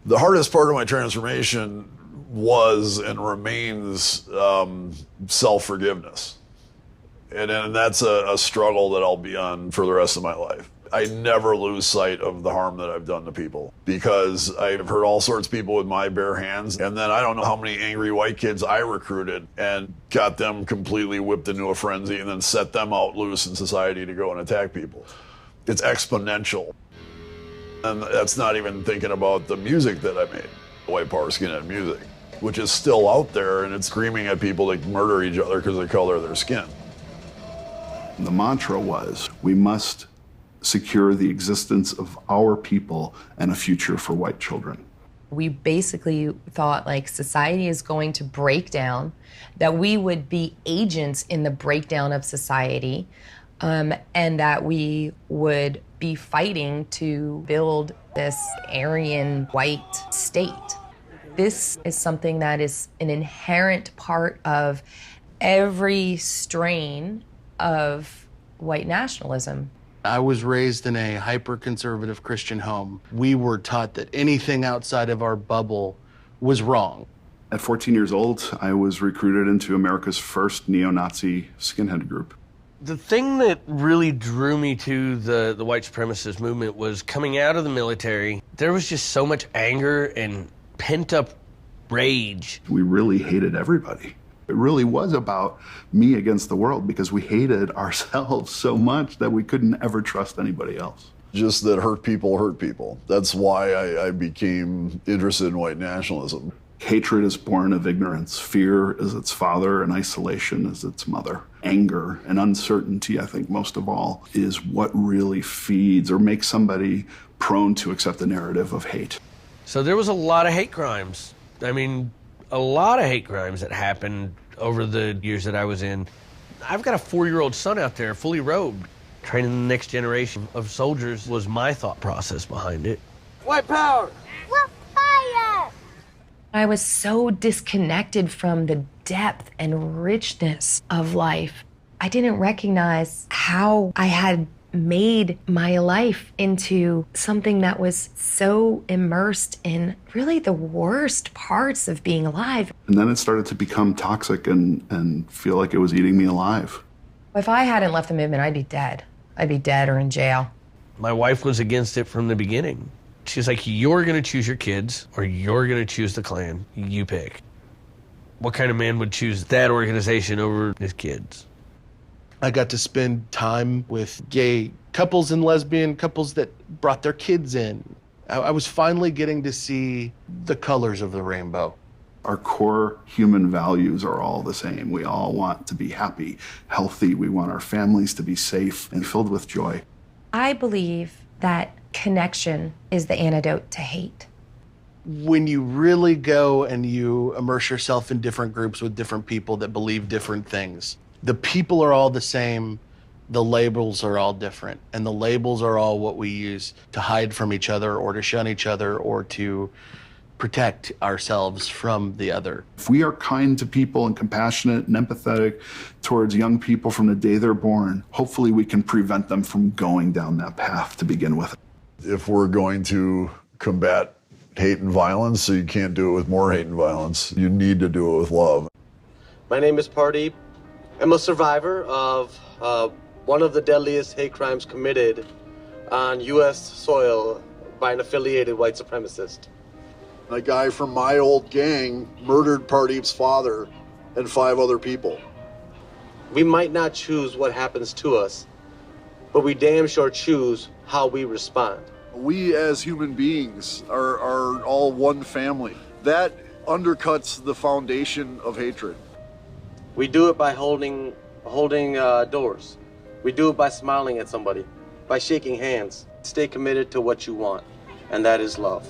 The hardest part of my transformation was and remains self-forgiveness. And that's a struggle that I'll be on for the rest of my life. I never lose sight of the harm that I've done to people because I've hurt all sorts of people with my bare hands. And then I don't know how many angry white kids I recruited and got them completely whipped into a frenzy and then set them out loose in society to go and attack people. It's exponential. And that's not even thinking about the music that I made, white power skinhead music, which is still out there and it's screaming at people to murder each other because of the color of their skin. The mantra was, we must secure the existence of our people and a future for white children. We basically thought like society is going to break down, that we would be agents in the breakdown of society, and that we would be fighting to build this Aryan white state. This is something that is an inherent part of every strain of white nationalism. I was raised in a hyper-conservative Christian home. We were taught that anything outside of our bubble was wrong. At 14 years old, I was recruited into America's first neo-Nazi skinhead group. The thing that really drew me to the white supremacist movement was coming out of the military. There was just so much anger and pent-up rage. We really hated everybody. It really was about me against the world because we hated ourselves so much that we couldn't ever trust anybody else. Just that hurt people hurt people. That's why I became interested in white nationalism. Hatred is born of ignorance. Fear is its father, and isolation is its mother. Anger and uncertainty, I think most of all, is what really feeds or makes somebody prone to accept the narrative of hate. So there was a lot of hate crimes. I mean, a lot of hate crimes that happened over the years that I was in. I've got a 4-year-old son out there, fully robed. Training the next generation of soldiers was my thought process behind it. White power! We're fire! I was so disconnected from the depth and richness of life. I didn't recognize how I had made my life into something that was so immersed in really the worst parts of being alive. And then it started to become toxic and feel like it was eating me alive. If I hadn't left the movement, I'd be dead. I'd be dead or in jail. My wife was against it from the beginning. She's like, you're going to choose your kids or you're going to choose the Klan. You pick. What kind of man would choose that organization over his kids? I got to spend time with gay couples and lesbian couples that brought their kids in. I was finally getting to see the colors of the rainbow. Our core human values are all the same. We all want to be happy, healthy. We want our families to be safe and filled with joy. I believe that connection is the antidote to hate. When you really go and you immerse yourself in different groups with different people that believe different things, the people are all the same, the labels are all different, and the labels are all what we use to hide from each other or to shun each other or to protect ourselves from the other. If we are kind to people and compassionate and empathetic towards young people from the day they're born, hopefully we can prevent them from going down that path to begin with. If we're going to combat hate and violence, so you can't do it with more hate and violence, you need to do it with love. My name is Pardeep. I'm a survivor of one of the deadliest hate crimes committed on U.S. soil by an affiliated white supremacist. A guy from my old gang murdered Pardeep's father and 5 other people. We might not choose what happens to us, but we damn sure choose how we respond. We as human beings are all one family. That undercuts the foundation of hatred. We do it by holding doors. We do it by smiling at somebody, by shaking hands. Stay committed to what you want, and that is love.